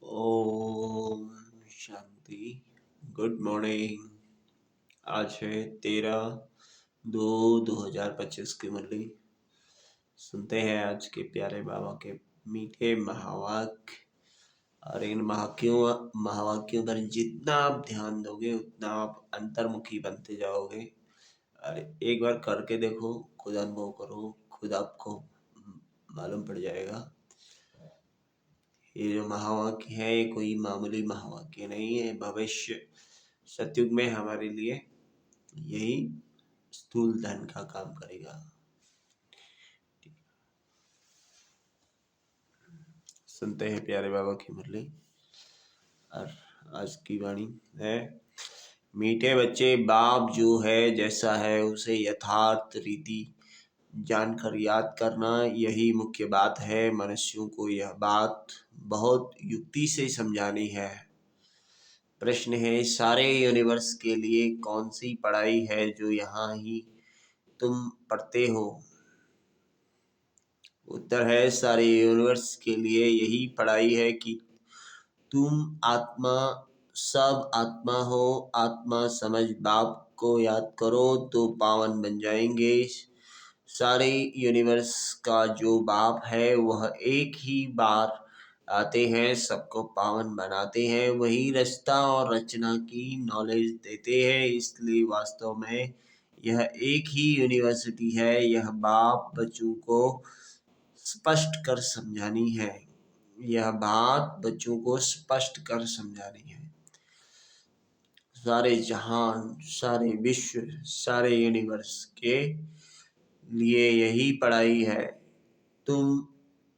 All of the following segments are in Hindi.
ओम शांति। Good morning. आज है 13/2/2025 की मुरली। सुनते हैं आज के प्यारे बाबा के मीठे महावाक्य। और इन महावाक्यों पर जितना आप ध्यान दोगे उतना आप अंतर्मुखी बनते जाओगे। और एक बार करके देखो, खुद अनुभव करो, खुद आपको मालूम पड़ जाएगा। ये जो महावाक्य है, ये कोई मामूली महावाक्य नहीं है। भविष्य सतयुग में हमारे लिए यही स्थूल धन का काम करेगा। सुनते हैं प्यारे बाबा की मुरली। और आज की वाणी है, मीठे बच्चे, बाप जो है जैसा है उसे यथार्थ रीति जानकर याद करना, यही मुख्य बात है। मनुष्यों को यह बात बहुत युक्ति से समझानी है। प्रश्न है, सारे यूनिवर्स के लिए कौन सी पढ़ाई है जो यहाँ ही तुम पढ़ते हो? उत्तर है, सारे यूनिवर्स के लिए यही पढ़ाई है कि तुम आत्मा, सब आत्मा हो। आत्मा समझ बाप को याद करो तो पावन बन जाएंगे। सारे यूनिवर्स का जो बाप है वह एक ही बार आते हैं, सबको पावन बनाते हैं, वही रचता और रचना की नॉलेज देते हैं। इसलिए वास्तव में यह एक ही यूनिवर्सिटी है। यह बाप बच्चों को स्पष्ट कर समझानी है। यह बात बच्चों को स्पष्ट कर समझानी है। सारे जहान, सारे विश्व, सारे यूनिवर्स के लिए यही पढ़ाई है। तुम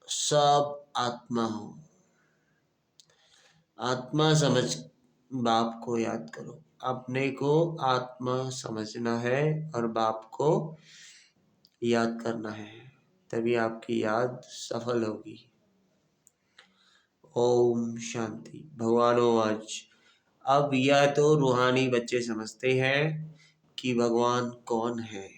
सब आत्मा हो। आत्मा समझ बाप को याद करो। अपने को आत्मा समझना है और बाप को याद करना है, तभी आपकी याद सफल होगी। ओम शांति। भगवानो आज अब यह तो रूहानी बच्चे समझते हैं कि भगवान कौन है।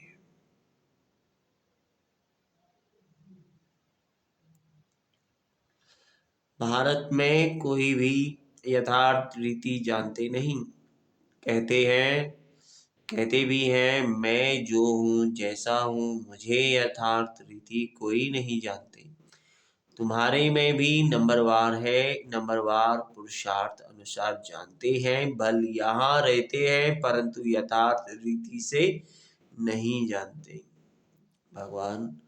भारत में कोई भी यथार्थ रीति जानते नहीं। कहते भी हैं, मैं जो हूँ जैसा हूँ, मुझे यथार्थ रीति कोई नहीं जानते। तुम्हारे में भी नंबरवार है, नंबरवार पुरुषार्थ अनुसार जानते हैं। बल यहाँ रहते हैं परंतु यथार्थ रीति से नहीं जानते। भगवान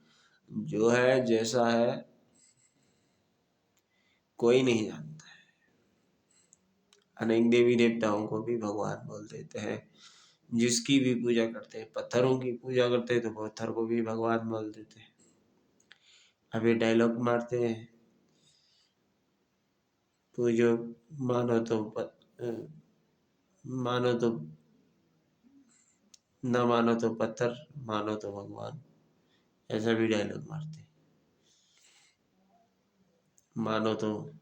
जो है जैसा है कोई नहीं जानता है। अनेक देवी देवताओं को भी भगवान बोल देते हैं। जिसकी भी पूजा करते हैं, पत्थरों की पूजा करते हैं तो पत्थर को भी भगवान बोल देते हैं। अभी डायलॉग मारते हैं, पूजो मानो तो मानो तो न मानो तो पत्थर, मानो तो भगवान। ऐसा भी डायलॉग मारते हैं। मानो तो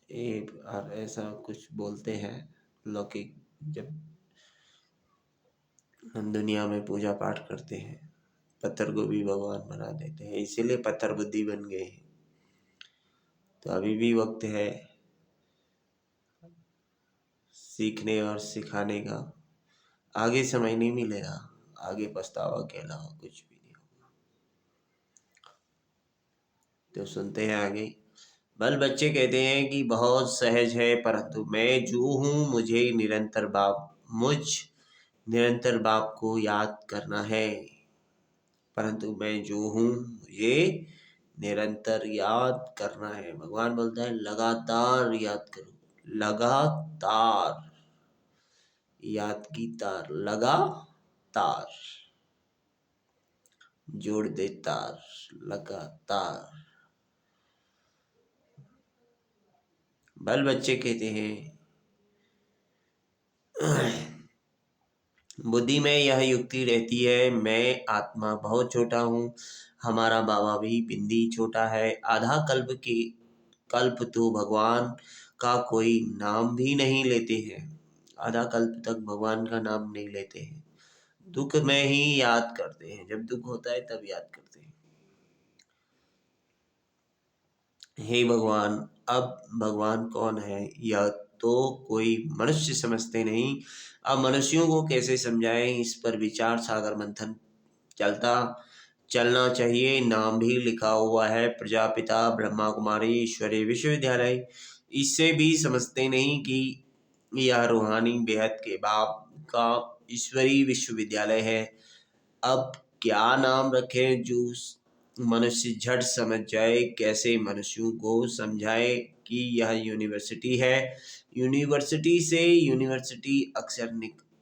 एक और ऐसा कुछ बोलते हैं लौकिक। जब हम दुनिया में पूजा पाठ करते हैं, पत्थर को भी भगवान बना देते हैं, इसीलिए पत्थर बुद्धि बन गए हैं। तो अभी भी वक्त है सीखने और सिखाने का। आगे समय नहीं मिलेगा, आगे पछतावा के अलावा कुछ भी नहीं होगा। तो सुनते हैं आगे। बल बच्चे कहते हैं कि बहुत सहज है, परंतु मैं जो हूँ मुझ निरंतर बाप को याद करना है। परंतु मैं जो हूँ मुझे निरंतर याद करना है। भगवान बोलता है, लगातार याद करो। लगातार याद की तार, लगातार जोड़ दे तार, लगातार। बल बच्चे कहते हैं, बुद्धि में यह युक्ति रहती है, मैं आत्मा बहुत छोटा हूँ, हमारा बाबा भी बिंदी छोटा है। आधा कल्प तो भगवान का कोई नाम भी नहीं लेते हैं। आधा कल्प तक भगवान का नाम नहीं लेते हैं। दुख में ही याद करते हैं, जब दुख होता है तब याद करते हैं। हे भगवान, अब भगवान कौन है यह तो कोई मनुष्य समझते नहीं। अब मनुष्यों को कैसे समझाएं, इस पर विचार सागर मंथन चलता चलना चाहिए। नाम भी लिखा हुआ है, प्रजापिता ब्रह्मा कुमारी ईश्वरीय विश्वविद्यालय। इससे भी समझते नहीं कि यह रूहानी बेहद के बाप का ईश्वरीय विश्वविद्यालय है। अब क्या नाम रखें जो मनुष्य झट समझ जाए, कैसे मनुष्यों को समझाए कि यह यूनिवर्सिटी है। यूनिवर्सिटी से यूनिवर्सिटी अक्षर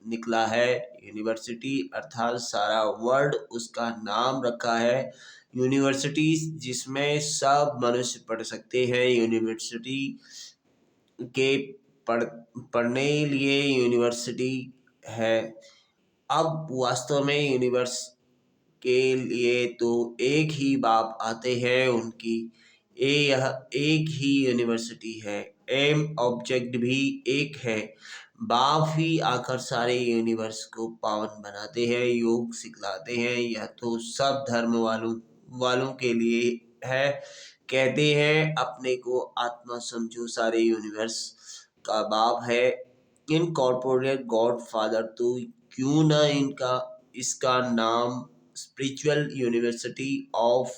निकला है। यूनिवर्सिटी अर्थात सारा वर्ड उसका नाम रखा है। यूनिवर्सिटी जिसमें सब मनुष्य पढ़ सकते हैं। यूनिवर्सिटी के पढ़ने लिए यूनिवर्सिटी है। अब वास्तव में यूनिवर्स के लिए तो एक ही बाप आते हैं उनकी। यह एक ही यूनिवर्सिटी है। एम ऑब्जेक्ट भी एक है। बाप ही आकर सारे यूनिवर्स को पावन बनाते हैं, योग सिखलाते हैं। यह तो सब धर्म वालों के लिए है। कहते हैं अपने को आत्मा समझो, सारे यूनिवर्स का बाप है। इनकॉर्पोरेट गॉड फादर तो क्यों ना इनका इसका नाम spiritual university of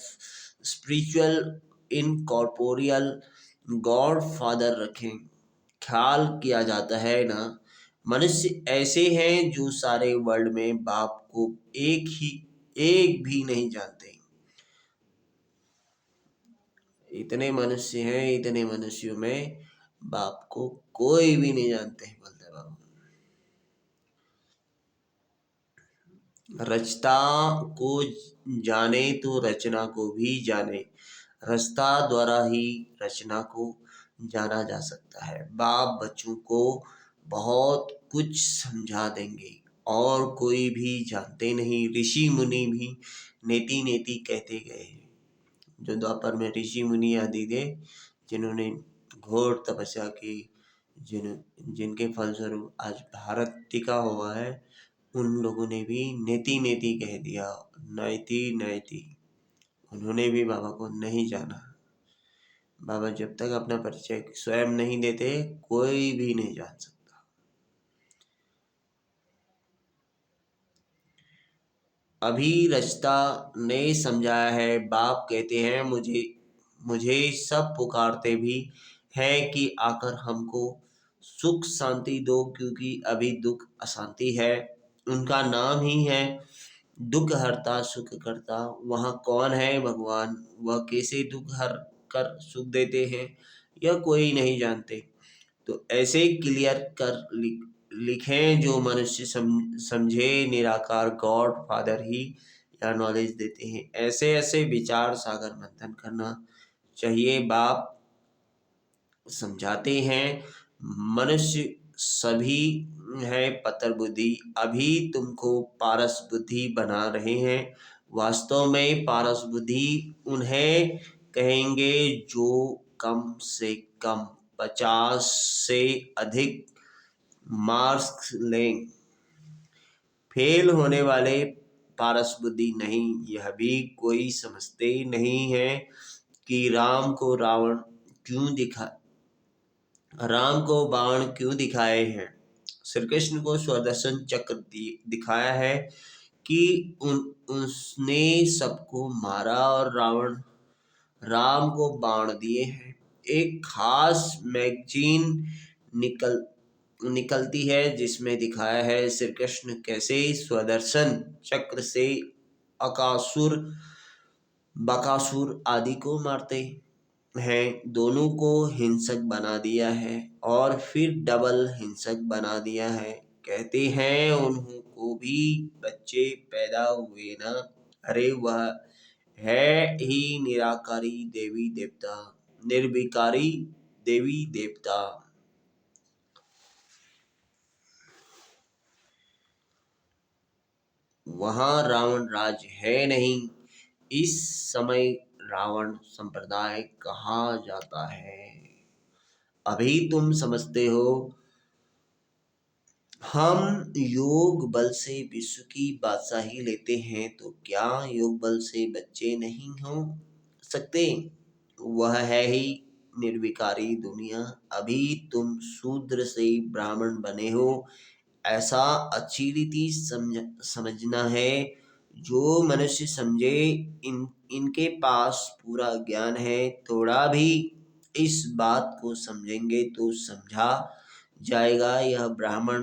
spiritual incorporeal God father रखें। ख्याल किया जाता है ना, मनुष्य ऐसे हैं जो सारे वर्ल्ड में बाप को एक भी नहीं जानते। इतने मनुष्य हैं, इतने मनुष्यों में बाप को कोई भी नहीं जानते, बोलते बाबा। रचता को जाने तो रचना को भी जाने। रचता द्वारा ही रचना को जाना जा सकता है। बाप बच्चों को बहुत कुछ समझा देंगे और कोई भी जानते नहीं। ऋषि मुनि भी नेति नेति कहते गए हैं। जो द्वापर में ऋषि मुनि आदि थे, जिन्होंने घोर तपस्या की, जिनके फलस्वरूप आज भारत टिका हुआ है, उन लोगों ने भी नेति नेति कह दिया, नयति नयति। उन्होंने भी बाबा को नहीं जाना। बाबा जब तक अपना परिचय स्वयं नहीं देते, कोई भी नहीं जान सकता। अभी रचता ने समझाया है। बाप कहते हैं मुझे मुझे सब पुकारते भी है कि आकर हमको सुख शांति दो, क्योंकि अभी दुख अशांति है। उनका नाम ही है दुख हरता सुख करता। वहाँ कौन है भगवान, वह कैसे दुख हर कर सुख देते हैं, यह कोई नहीं जानते। तो ऐसे क्लियर कर लिखें जो मनुष्य समझे। निराकार गॉड फादर ही यह नॉलेज देते हैं। ऐसे ऐसे विचार सागर मंथन करना चाहिए। बाप समझाते हैं मनुष्य सभी है पतर बुद्धि, अभी तुमको पारस बुद्धि बना रहे हैं। वास्तव में पारस बुद्धि उन्हें कहेंगे जो कम से कम 50 से अधिक मार्क्स लें। फेल होने वाले पारस बुद्धि नहीं। यह भी कोई समझते नहीं है कि राम को बाण क्यों दिखाए हैं। श्री कृष्ण को स्वदर्शन चक्र दिखाया है कि उसने सबको मारा और राम को बाण दिए हैं। एक खास मैगजीन निकलती है जिसमें दिखाया है श्री कृष्ण कैसे स्वदर्शन चक्र से बकासुर आदि को मारते हैं। दोनों को हिंसक बना दिया है और फिर डबल हिंसक बना दिया है। कहते हैं उन्हों को भी बच्चे पैदा हुए ना। अरे वह है ही निराकारी देवी देवता, निर्विकारी देवी देवता। वहाँ रावण राज है नहीं। इस समय रावण संप्रदाय कहा जाता है। अभी तुम समझते हो हम योग बल से विश्व की बादशाही लेते हैं, तो क्या योग बल से बच्चे नहीं हो सकते। वह है ही निर्विकारी दुनिया। अभी तुम शूद्र से ब्राह्मण बने हो, ऐसा अच्छी रीति समझना है। जो मनुष्य समझे, इनके पास पूरा ज्ञान है। थोड़ा भी इस बात को समझेंगे तो समझा जाएगा यह ब्राह्मण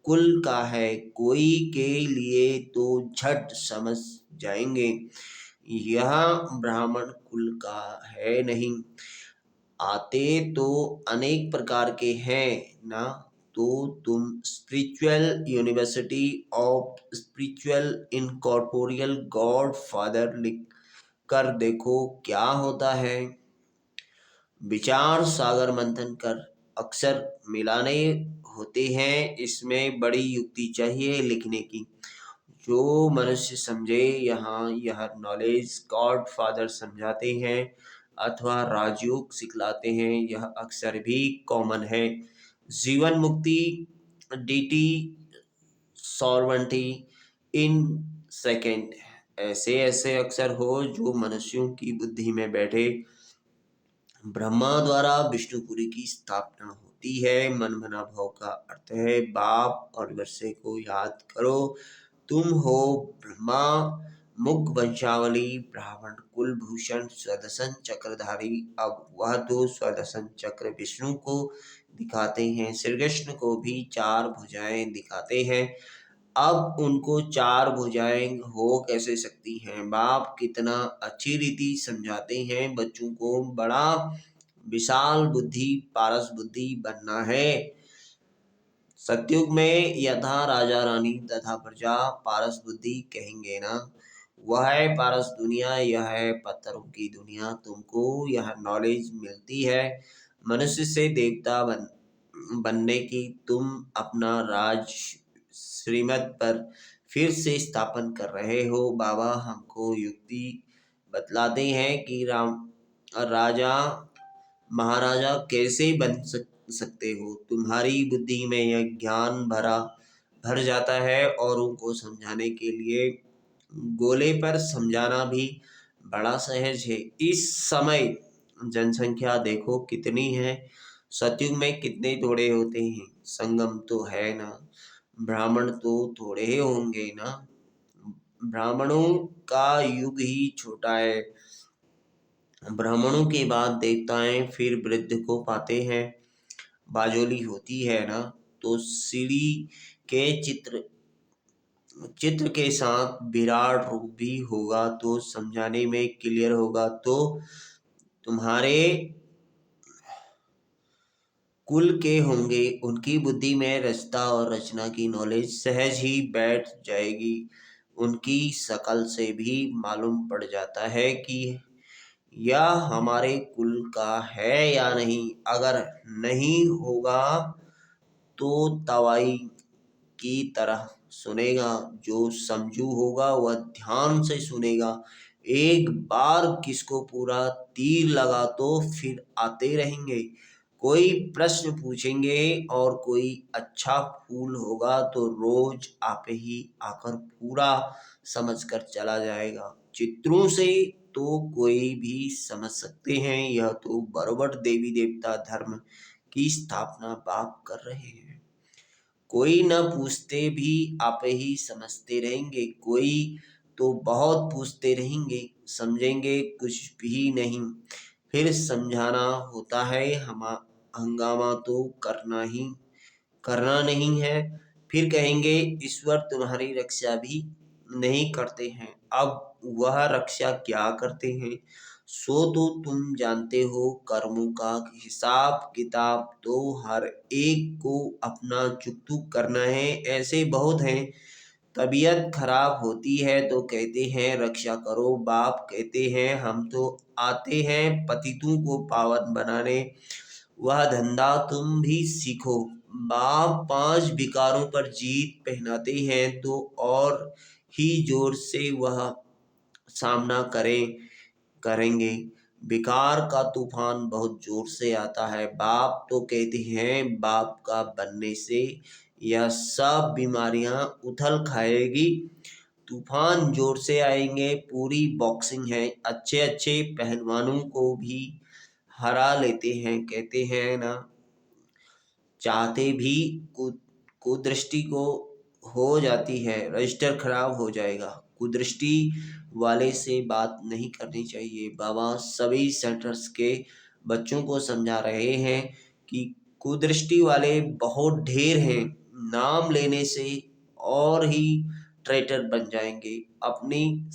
कुल का है। कोई के लिए तो झट समझ जाएंगे यह ब्राह्मण कुल का है नहीं। आते तो अनेक प्रकार के हैं ना। तो तुम spiritual university of spiritual incorporeal God father लिख कर देखो क्या होता है। विचार सागर मंथन कर अक्सर मिलाने होते हैं। इसमें बड़ी युक्ति चाहिए लिखने की। जो मनुष्य समझे, यहाँ यह नॉलेज गॉड फादर समझाते हैं अथवा राजयोग सिखलाते हैं, यह अक्सर भी कॉमन है। जीवन मुक्ति डीटी सॉर्वेंटी इन सेकेंड। ऐसे ऐसे अक्षर हो जो मनुष्यों की बुद्धि में बैठे। ब्रह्मा द्वारा विष्णुपुरी की स्थापना होती है। मन मना भाव का अर्थ है बाप और वर्षे को याद करो। तुम हो ब्रह्मा मुख वंशावली ब्राह्मण कुलभूषण स्वदर्शन चक्रधारी। अब वह तो स्वदर्शन चक्र विष्णु को दिखाते हैं, श्री कृष्ण को भी चार भुजाएं दिखाते हैं। अब उनको चार भुजाएं हो कैसे सकती हैं। बाप कितना अच्छी रीति समझाते हैं बच्चों को। बड़ा विशाल बुद्धि पारस बुद्धि बनना है। सतयुग में यथा राजा रानी तथा प्रजा पारस बुद्धि कहेंगे ना। वह है पारस दुनिया, यह है पत्थरों की दुनिया। तुमको यह नॉलेज मिलती है मनुष्य से देवता बनने की। तुम अपना राज श्रीमत पर फिर से स्थापन कर रहे हो। बाबा हमको युक्ति बतलाते हैं कि राजा महाराजा कैसे सकते हो। तुम्हारी बुद्धि में यह ज्ञान भर जाता है। औरों को समझाने के लिए गोले पर समझाना भी बड़ा सहज है। इस समय जनसंख्या देखो कितनी है। सतयुग में कितने थोड़े होते हैं। संगम तो है ना। ब्राह्मण तो थोड़े ही होंगे ना। ब्राह्मणों का युग ही छोटा है। ब्राह्मणों के बाद देवताएं फिर वृद्ध को पाते हैं। बाजोली होती है ना। तो सीढ़ी के चित्र के साथ विराट रूप भी होगा तो समझाने में क्लियर होगा। तो तुम्हारे कुल के होंगे, उनकी बुद्धि में रचता और रचना की नॉलेज सहज ही बैठ जाएगी। उनकी शकल से भी मालूम पड़ जाता है कि यह हमारे कुल का है या नहीं। अगर नहीं होगा तो तवाई की तरह सुनेगा। जो समझू होगा वह ध्यान से सुनेगा। एक बार किसको पूरा तीर लगा तो फिर आते रहेंगे। कोई प्रश्न पूछेंगे और कोई अच्छा फूल होगा तो रोज आप ही आकर पूरा समझ कर चला जाएगा। चित्रों से तो कोई भी समझ सकते हैं। यह तो बरोबर देवी देवता धर्म की स्थापना बाप कर रहे हैं। कोई न पूछते भी आप ही समझते रहेंगे। कोई तो बहुत पूछते रहेंगे, समझेंगे कुछ भी नहीं। फिर समझाना होता है। हंगामा तो करना नहीं है। फिर कहेंगे ईश्वर तुम्हारी रक्षा भी नहीं करते हैं। अब वह रक्षा क्या करते हैं सो तो तुम जानते हो। कर्मों का हिसाब किताब तो हर एक को अपना चुकतू करना है। ऐसे बहुत हैं। तबीयत खराब होती है तो कहते हैं रक्षा करो। बाप कहते हैं हम तो आते हैं पतितों को पावन बनाने। वह धंधा तुम भी सीखो। बाप 5 विकारों पर जीत पहनाते हैं तो और ही जोर से वह सामना करेंगे। विकार का तूफान बहुत जोर से आता है। बाप तो कहते हैं बाप का बनने से यह सब बीमारियां उथल खाएगी। तूफान जोर से आएंगे। पूरी बॉक्सिंग है। अच्छे अच्छे पहलवानों को भी हरा लेते हैं। कहते हैं ना, चाहते भी कुदृष्टि को हो जाती है, रजिस्टर खराब हो जाएगा। कुदृष्टि वाले से बात नहीं करनी चाहिए। बाबा सभी सेंटर्स के बच्चों को समझा रहे हैं कि कुदृष्टि वाले बहुत ढेर हैं। नाम लेने से और ही ट्रेटर बन जाएंगे। अपनी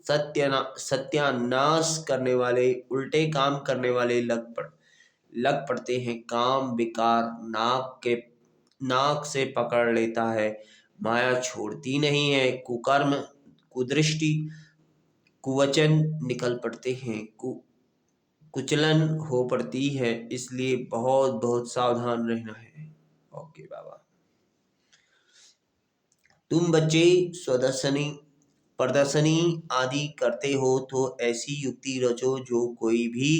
सत्यानाश करने वाले, उल्टे काम करने वाले लग पड़ते हैं। काम बेकार नाक से पकड़ लेता है, माया छोड़ती नहीं है। कुकर्म, कुदृष्टि, कुवचन निकल पड़ते हैं, कुचलन हो पड़ती है। इसलिए बहुत बहुत सावधान रहना है। ओके बाबा। तुम बच्चे स्वदर्शनी प्रदर्शनी आदि करते हो तो ऐसी युक्ति रचो जो कोई भी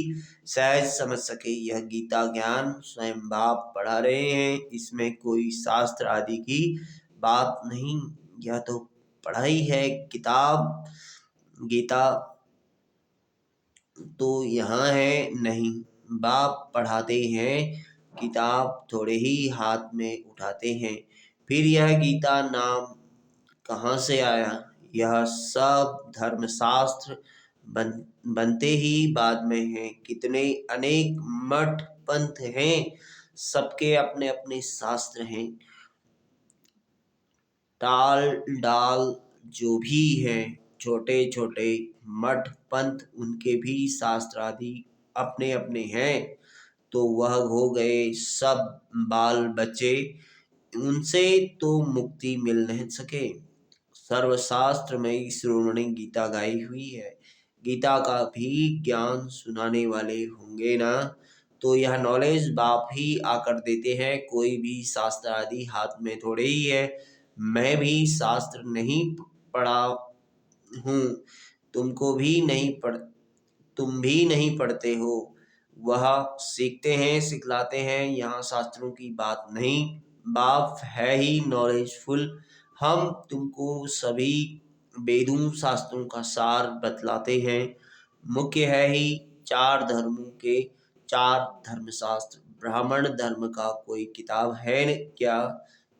सहज समझ सके। यह गीता ज्ञान स्वयं बाप पढ़ा रहे हैं। इसमें कोई शास्त्र आदि की बात नहीं। यह तो पढ़ाई है। किताब गीता तो यहाँ है नहीं। बाप पढ़ाते हैं, किताब थोड़े ही हाथ में उठाते हैं। फिर यह गीता नाम कहाँ से आया? यह सब धर्मशास्त्र बनते ही बाद में हैं। कितने अनेक मठ पंथ हैं, सबके अपने अपने शास्त्र हैं। टाल डाल जो भी हैं, छोटे छोटे मठ पंथ, उनके भी शास्त्र आदि अपने अपने हैं। तो वह हो गए सब बाल बच्चे, उनसे तो मुक्ति मिल नहीं सके। सर्वशास्त्र में शिरोमणि गीता गाई हुई है। गीता का भी ज्ञान सुनाने वाले होंगे ना, तो यह नॉलेज बाप ही आकर देते हैं। कोई भी शास्त्र आदि हाथ में थोड़े ही है। मैं भी शास्त्र नहीं पढ़ा हूँ, तुमको भी नहीं पढ़ तुम भी नहीं पढ़ते हो। वह सीखते हैं, सिखलाते हैं। यहाँ शास्त्रों की बात नहीं, बाप है ही नॉलेजफुल। हम तुमको सभी वेदों शास्त्रों का सार बतलाते हैं। मुख्य है ही चार धर्मों के चार धर्मशास्त्र। ब्राह्मण धर्म का कोई किताब है क्या?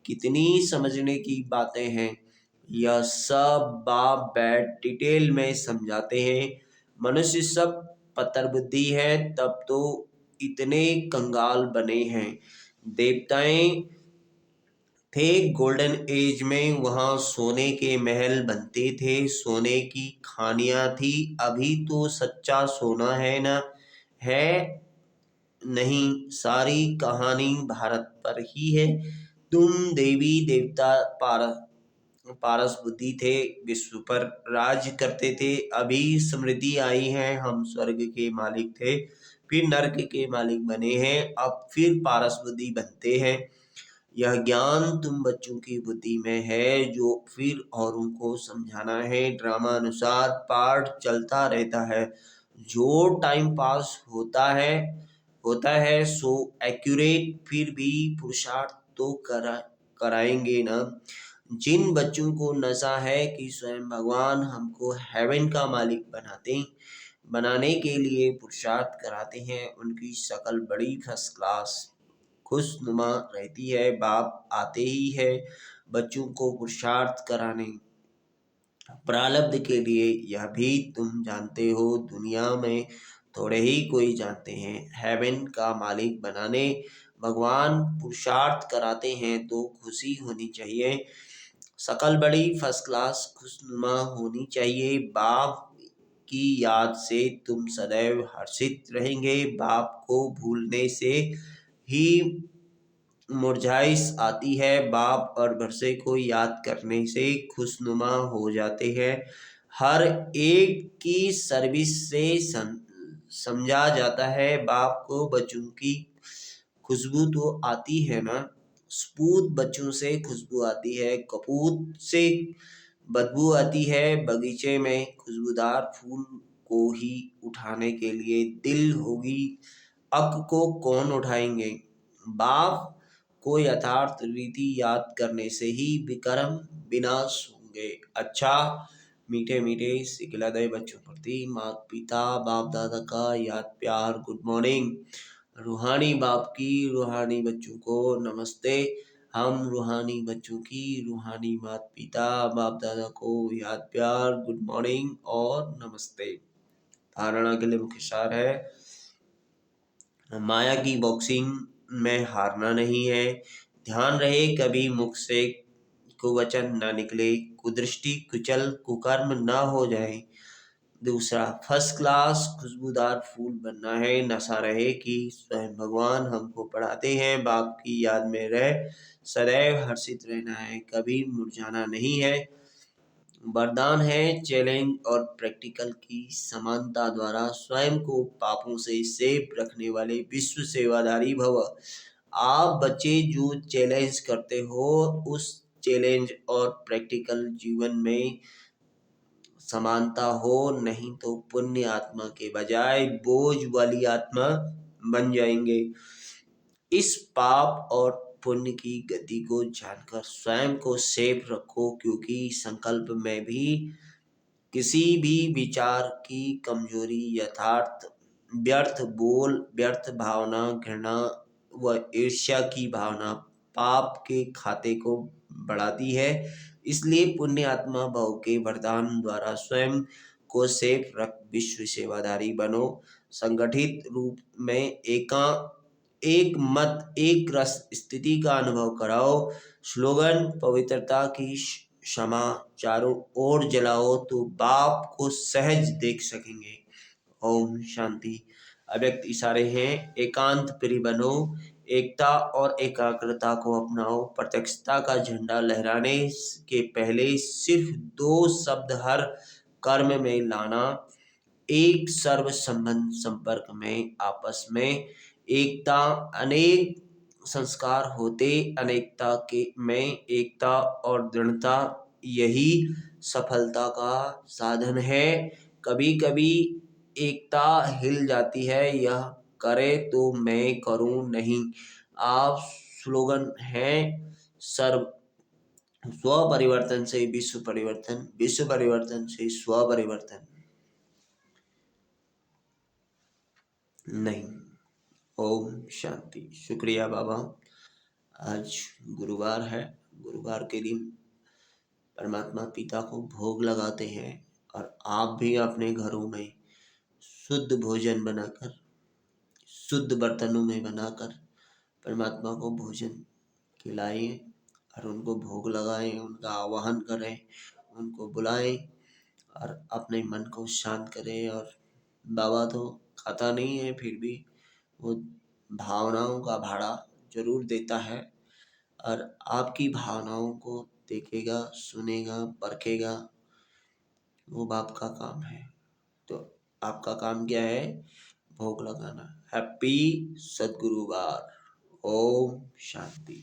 कितनी समझने की बातें हैं। यह सब बाप बैठ डिटेल में समझाते हैं। मनुष्य सब पत्थर बुद्धि है, तब तो इतने कंगाल बने हैं। देवताएं थे गोल्डन एज में, वहां सोने के महल बनते थे, सोने की खानियां थी। अभी तो सच्चा सोना है ना, है नहीं। सारी कहानी भारत पर ही है। तुम देवी देवता पारस बुद्धि थे, विश्व पर राज करते थे। अभी समृद्धि आई है, हम स्वर्ग के मालिक थे, फिर नरक के मालिक बने हैं, अब फिर पारस बुद्धि बनते हैं। यह ज्ञान तुम बच्चों की बुद्धि में है, जो फिर औरों को समझाना है। ड्रामा अनुसार पाठ चलता रहता है। जो टाइम पास होता है सो एक्यूरेट। फिर भी पुरुषार्थ तो कराएंगे ना। जिन बच्चों को नशा है कि स्वयं भगवान हमको हेवन का मालिक बनाने के लिए पुरुषार्थ कराते हैं, उनकी शक्ल बड़ी फर्स्ट क्लास खुशनुमा रहती है। बाप आते ही है बच्चों को पुरुषार्थ कराने, प्रारब्ध के लिए। यह भी तुम जानते हो, दुनिया में थोड़े ही कोई जानते हैं। हेवन का मालिक बनाने भगवान पुरुषार्थ कराते हैं तो खुशी होनी चाहिए। शकल बड़ी फर्स्ट क्लास खुशनुमा होनी चाहिए। बाप की याद से तुम सदैव हर्षित रहेंगे। बाप को भूलने से ही मुरझाइश आती है। बाप और भरसे को याद करने से खुशनुमा हो जाते हैं। हर एक की सर्विस से समझा जाता है। बाप को बच्चों की खुशबू तो आती है ना। सपूत बच्चों से खुशबू आती है, कपूत से बदबू आती है। बगीचे में खुशबूदार फूल को ही उठाने के लिए दिल होगी, अक को कौन उठाएंगे? बाप को यथार्थ रीति याद करने से ही विक्रम विनाश होंगे। अच्छा, मीठे मीठे सिखिलाते बच्चों प्रति माता पिता बाप दादा का याद प्यार गुड मॉर्निंग। रूहानी बाप की रूहानी बच्चों को नमस्ते। हम रूहानी बच्चों की रूहानी माता पिता बाप दादा को याद प्यार गुड मॉर्निंग और नमस्ते। धारणा के लिए मुख्य सार है, माया की बॉक्सिंग में हारना नहीं है। ध्यान रहे कभी मुख से कुवचन ना निकले, कुदृष्टि कुचल कुकर्म ना हो जाए। दूसरा, फर्स्ट क्लास खुशबूदार फूल बनना है। नशा रहे कि स्वयं भगवान हमको पढ़ाते हैं, बाप की याद में रह सदैव हर्षित रहना है, कभी मुरझाना नहीं है। वरदान है, चैलेंज और प्रैक्टिकल की समानता द्वारा स्वयं को पापों से सेफ रखने वाले विश्व सेवादारी भव। आप बच्चे जो चैलेंज करते हो, उस चैलेंज और प्रैक्टिकल जीवन में समानता हो, नहीं तो पुण्य आत्मा के बजाय बोझ वाली आत्मा बन जाएंगे। इस पाप और पुण्य की गति को जानकर स्वयं को सेफ रखो, क्योंकि संकल्प में भी किसी भी विचार की कमजोरी, यथार्थ व्यर्थ बोल, व्यर्थ भावना, घृणा व ईर्ष्या की भावना पाप के खाते को बढ़ाती है। इसलिए पुण्य आत्मा भाव के वरदान द्वारा स्वयं को सेफ रख विश्व सेवाधारी बनो। संगठित रूप में एक मत एक रस स्थिति का अनुभव कराओ। स्लोगन, पवित्रता की क्षमा चारों ओर जलाओ तो बाप को सहज देख सकेंगे। ओम शांति। अव्यक्त इशारे हैं, एकांत प्रिय बनो, एकता और एकाग्रता को अपनाओ। प्रत्यक्षता का झंडा लहराने के पहले सिर्फ 2 शब्द हर कर्म में लाना। एक सर्व संबंध संपर्क में आपस में एकता, अनेक संस्कार होते अनेकता के में एकता और दृढ़ता, यही सफलता का साधन है। कभी कभी एकता हिल जाती है, यह करे तो मैं करूं नहीं। आप स्लोगन है, सर्व स्व परिवर्तन से विश्व परिवर्तन, विश्व परिवर्तन से स्व परिवर्तन नहीं। ओम शांति। शुक्रिया बाबा। आज गुरुवार है, गुरुवार के दिन परमात्मा पिता को भोग लगाते हैं, और आप भी अपने घरों में शुद्ध भोजन बनाकर, शुद्ध बर्तनों में बनाकर परमात्मा को भोजन खिलाएं और उनको भोग लगाएं, उनका आवाहन करें, उनको बुलाएं और अपने मन को शांत करें। और बाबा तो खाता नहीं है, फिर भी वो भावनाओं का भाड़ा जरूर देता है, और आपकी भावनाओं को देखेगा, सुनेगा, परखेगा। वो बाप का काम है। तो आपका काम क्या है? भोग लगाना। हैप्पी सद्गुरुवार। ओम शांति।